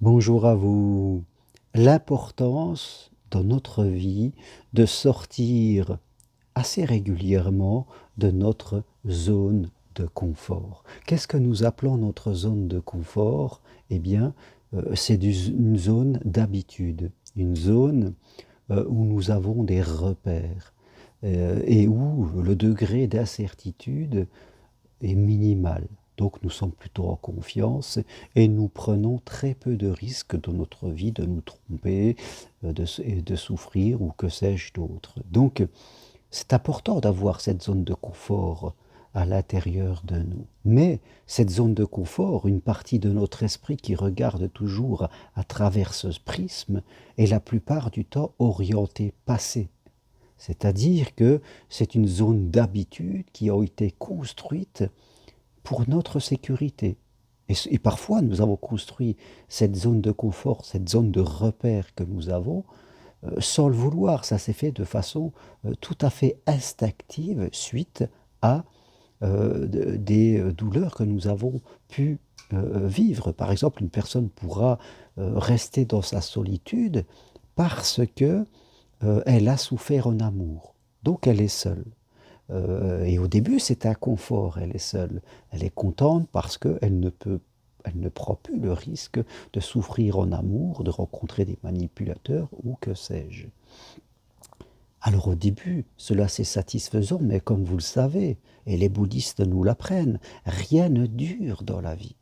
Bonjour à vous. L'importance dans notre vie de sortir assez régulièrement de notre zone de confort. Qu'est-ce que nous appelons notre zone de confort? Eh bien, c'est une zone d'habitude, une zone où nous avons des repères et où le degré d'incertitude est minimal. Donc nous sommes plutôt en confiance et nous prenons très peu de risques dans notre vie de nous tromper, et de souffrir ou que sais-je d'autre. Donc c'est important d'avoir cette zone de confort à l'intérieur de nous. Mais cette zone de confort, une partie de notre esprit qui regarde toujours à travers ce prisme, est la plupart du temps orientée passé. C'est-à-dire que c'est une zone d'habitude qui a été construite pour notre sécurité. Et parfois, nous avons construit cette zone de confort, cette zone de repère que nous avons, sans le vouloir. Ça s'est fait de façon tout à fait instinctive suite à des douleurs que nous avons pu vivre. Par exemple, une personne pourra rester dans sa solitude parce que elle a souffert en amour. Donc elle est seule. Et au début, c'est un confort, elle est seule. Elle est contente parce elle ne prend plus le risque de souffrir en amour, de rencontrer des manipulateurs ou que sais-je. Alors au début, cela c'est satisfaisant, mais comme vous le savez, et les bouddhistes nous l'apprennent, rien ne dure dans la vie.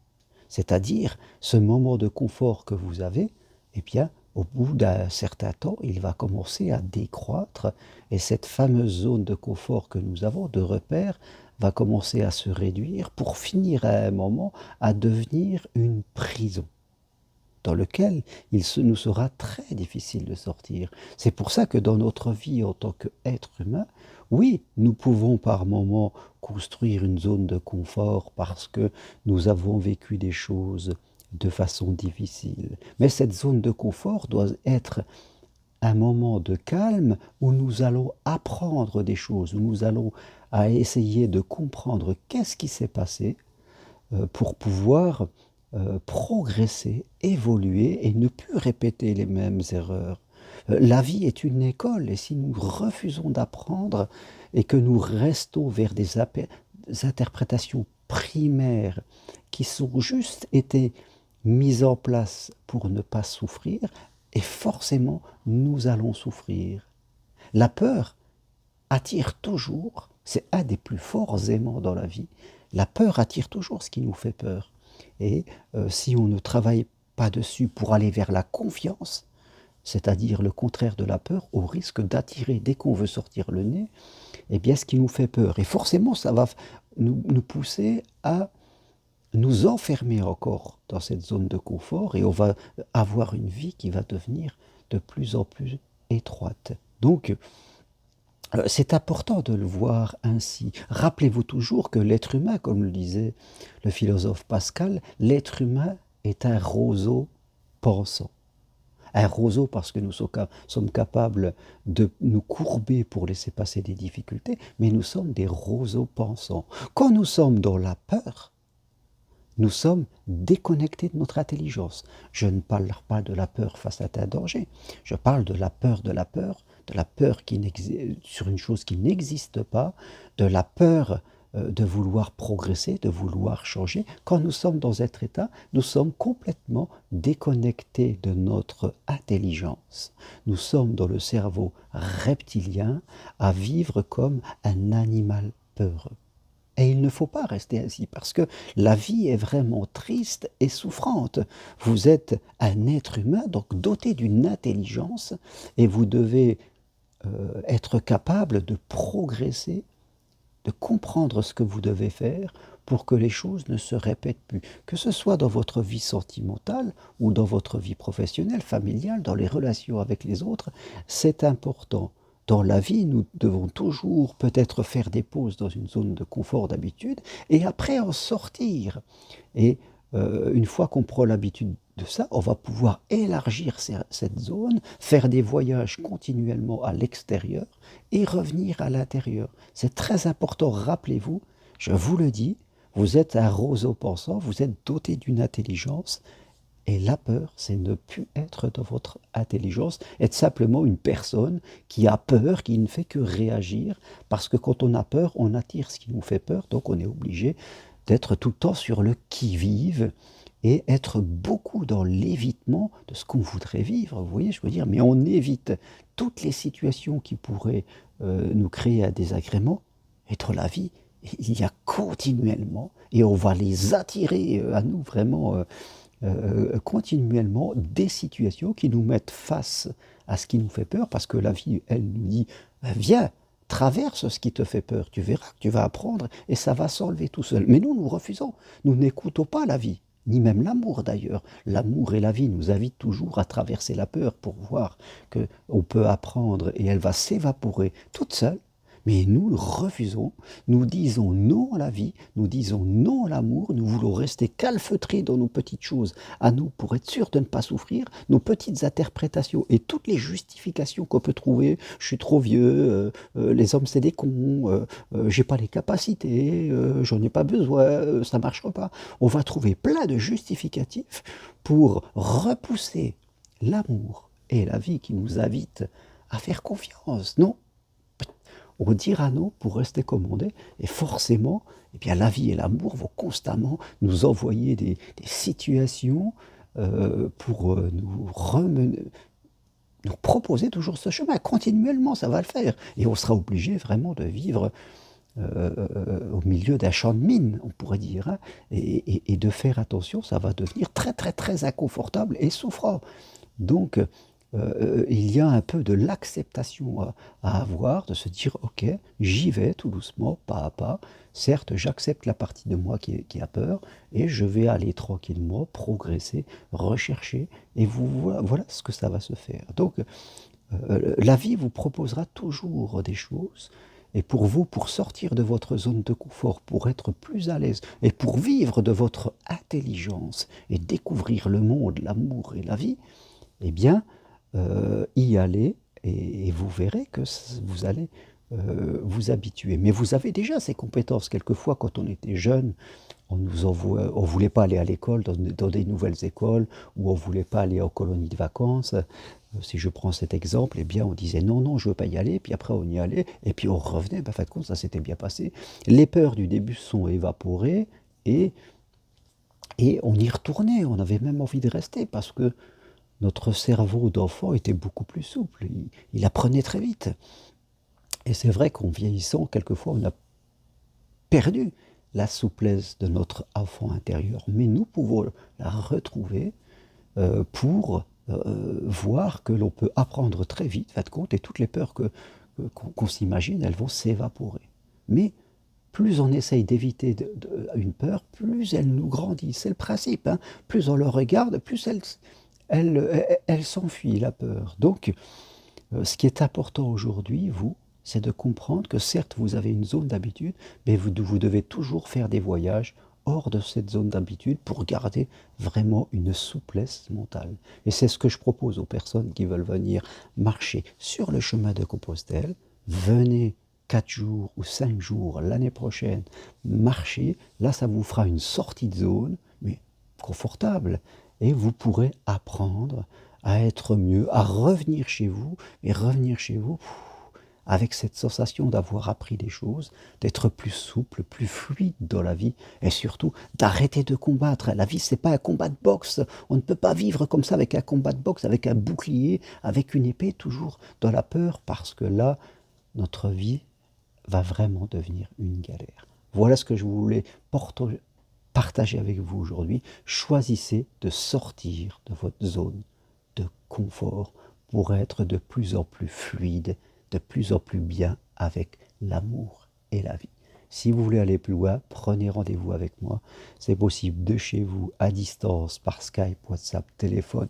C'est-à-dire, ce moment de confort que vous avez, eh bien, au bout d'un certain temps, il va commencer à décroître et cette fameuse zone de confort que nous avons, de repère, va commencer à se réduire pour finir à un moment à devenir une prison dans lequel nous sera très difficile de sortir. C'est pour ça que dans notre vie en tant qu'être humain, oui, nous pouvons par moments construire une zone de confort parce que nous avons vécu des choses de façon difficile. Mais cette zone de confort doit être un moment de calme où nous allons apprendre des choses, où nous allons à essayer de comprendre qu'est-ce qui s'est passé pour pouvoir progresser, évoluer et ne plus répéter les mêmes erreurs. La vie est une école et si nous refusons d'apprendre et que nous restons vers des interprétations primaires qui sont juste été mises en place pour ne pas souffrir, et forcément nous allons souffrir. La peur attire toujours, c'est un des plus forts aimants dans la vie, la peur attire toujours ce qui nous fait peur. Et si on ne travaille pas dessus pour aller vers la confiance, c'est-à-dire le contraire de la peur, au risque d'attirer, dès qu'on veut sortir le nez, eh bien ce qui nous fait peur. Et forcément, ça va nous pousser à nous enfermer encore dans cette zone de confort et on va avoir une vie qui va devenir de plus en plus étroite. Donc, c'est important de le voir ainsi. Rappelez-vous toujours que l'être humain, comme le disait le philosophe Pascal, l'être humain est un roseau pensant. Un roseau parce que nous sommes capables de nous courber pour laisser passer des difficultés, mais nous sommes des roseaux pensants. Quand nous sommes dans la peur, nous sommes déconnectés de notre intelligence. Je ne parle pas de la peur face à un danger. Je parle de la peur de la peur sur une chose qui n'existe pas, de la peur de vouloir progresser, de vouloir changer. Quand nous sommes dans cet état, nous sommes complètement déconnectés de notre intelligence. Nous sommes dans le cerveau reptilien à vivre comme un animal peureux. Et il ne faut pas rester ainsi parce que la vie est vraiment triste et souffrante. Vous êtes un être humain, donc doté d'une intelligence, et vous devez être capable de progresser, de comprendre ce que vous devez faire pour que les choses ne se répètent plus. Que ce soit dans votre vie sentimentale ou dans votre vie professionnelle, familiale, dans les relations avec les autres, c'est important. Dans la vie, nous devons toujours peut-être faire des pauses dans une zone de confort d'habitude et après en sortir. Et une fois qu'on prend l'habitude de ça, on va pouvoir élargir cette zone, faire des voyages continuellement à l'extérieur et revenir à l'intérieur. C'est très important, rappelez-vous, je vous le dis, vous êtes un roseau pensant, vous êtes doté d'une intelligence Et la peur, c'est ne plus être dans votre intelligence, être simplement une personne qui a peur, qui ne fait que réagir, parce que quand on a peur, on attire ce qui nous fait peur, donc on est obligé d'être tout le temps sur le qui-vive et être beaucoup dans l'évitement de ce qu'on voudrait vivre. Vous voyez, je veux dire, mais on évite toutes les situations qui pourraient nous créer un désagrément, et dans la vie, il y a continuellement, et on va les attirer à nous vraiment continuellement des situations qui nous mettent face à ce qui nous fait peur, parce que la vie, elle nous dit, viens, traverse ce qui te fait peur, tu verras que tu vas apprendre et ça va s'enlever tout seul. Mais nous, nous refusons, nous n'écoutons pas la vie, ni même l'amour d'ailleurs. L'amour et la vie nous invitent toujours à traverser la peur pour voir qu'on peut apprendre et elle va s'évaporer toute seule. Mais nous refusons, nous disons non à la vie, nous disons non à l'amour, nous voulons rester calfeutrés dans nos petites choses, à nous pour être sûr de ne pas souffrir, nos petites interprétations et toutes les justifications qu'on peut trouver, je suis trop vieux, les hommes c'est des cons, j'ai pas les capacités, j'en ai pas besoin, ça marchera pas. On va trouver plein de justificatifs pour repousser l'amour et la vie qui nous invitent à faire confiance, non? On dira non pour rester commandé, et forcément, eh bien, la vie et l'amour vont constamment nous envoyer des situations pour nous proposer toujours ce chemin. Continuellement, ça va le faire. Et on sera obligé vraiment de vivre au milieu d'un champ de mine, on pourrait dire, hein, et de faire attention, ça va devenir très très très inconfortable et souffrant. Donc, il y a un peu de l'acceptation à avoir, de se dire, ok, j'y vais tout doucement, pas à pas. Certes, j'accepte la partie de moi qui a peur, et je vais aller tranquillement, progresser, rechercher, et voilà ce que ça va se faire. Donc, la vie vous proposera toujours des choses, et pour vous, pour sortir de votre zone de confort, pour être plus à l'aise, et pour vivre de votre intelligence, et découvrir le monde, l'amour et la vie, eh bien, y aller et vous verrez que vous allez vous habituer. Mais vous avez déjà ces compétences. Quelquefois, quand on était jeune, on voulait pas aller à l'école, dans des nouvelles écoles, ou on voulait pas aller en colonie de vacances. Si je prends cet exemple, eh bien, on disait non, non, je veux pas y aller, puis après on y allait, et puis on revenait, ben, en fin de compte, ça s'était bien passé. Les peurs du début sont évaporées, et, et on y retournait, on avait même envie de rester, parce que notre cerveau d'enfant était beaucoup plus souple, il apprenait très vite. Et c'est vrai qu'en vieillissant, quelquefois, on a perdu la souplesse de notre enfant intérieur, mais nous pouvons la retrouver pour voir que l'on peut apprendre très vite, fin de compte, et toutes les peurs qu'on s'imagine, elles vont s'évaporer. Mais plus on essaye d'éviter une peur, plus elle nous grandit. C'est le principe, hein. Plus on le regarde, plus elle s'enfuit, la peur. Donc, ce qui est important aujourd'hui, c'est de comprendre que certes, vous avez une zone d'habitude, mais vous devez toujours faire des voyages hors de cette zone d'habitude pour garder vraiment une souplesse mentale. Et c'est ce que je propose aux personnes qui veulent venir marcher sur le chemin de Compostelle. Venez 4 jours ou 5 jours l'année prochaine marcher. Là, ça vous fera une sortie de zone, mais confortable. Et vous pourrez apprendre à être mieux, à revenir chez vous, et revenir chez vous avec cette sensation d'avoir appris des choses, d'être plus souple, plus fluide dans la vie, et surtout d'arrêter de combattre. La vie, c'est pas un combat de boxe. On ne peut pas vivre comme ça avec un combat de boxe, avec un bouclier, avec une épée, toujours dans la peur, parce que là, notre vie va vraiment devenir une galère. Voilà ce que je voulais partager avec vous aujourd'hui. Choisissez de sortir de votre zone de confort pour être de plus en plus fluide, de plus en plus bien avec l'amour et la vie. Si vous voulez aller plus loin, prenez rendez-vous avec moi. C'est possible de chez vous, à distance, par Skype, WhatsApp, téléphone.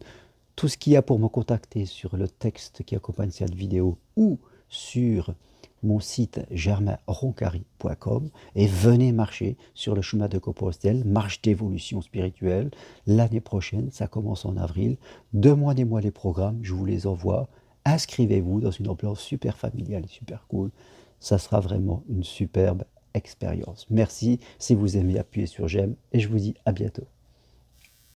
Tout ce qu'il y a pour me contacter sur le texte qui accompagne cette vidéo ou sur mon site germainroncari.com, et venez marcher sur le chemin de Compostelle, marche d'évolution spirituelle. L'année prochaine, ça commence en avril. Demandez-moi les programmes, je vous les envoie. Inscrivez-vous dans une ambiance super familiale et super cool. Ça sera vraiment une superbe expérience. Merci si vous aimez, appuyez sur j'aime, et je vous dis à bientôt.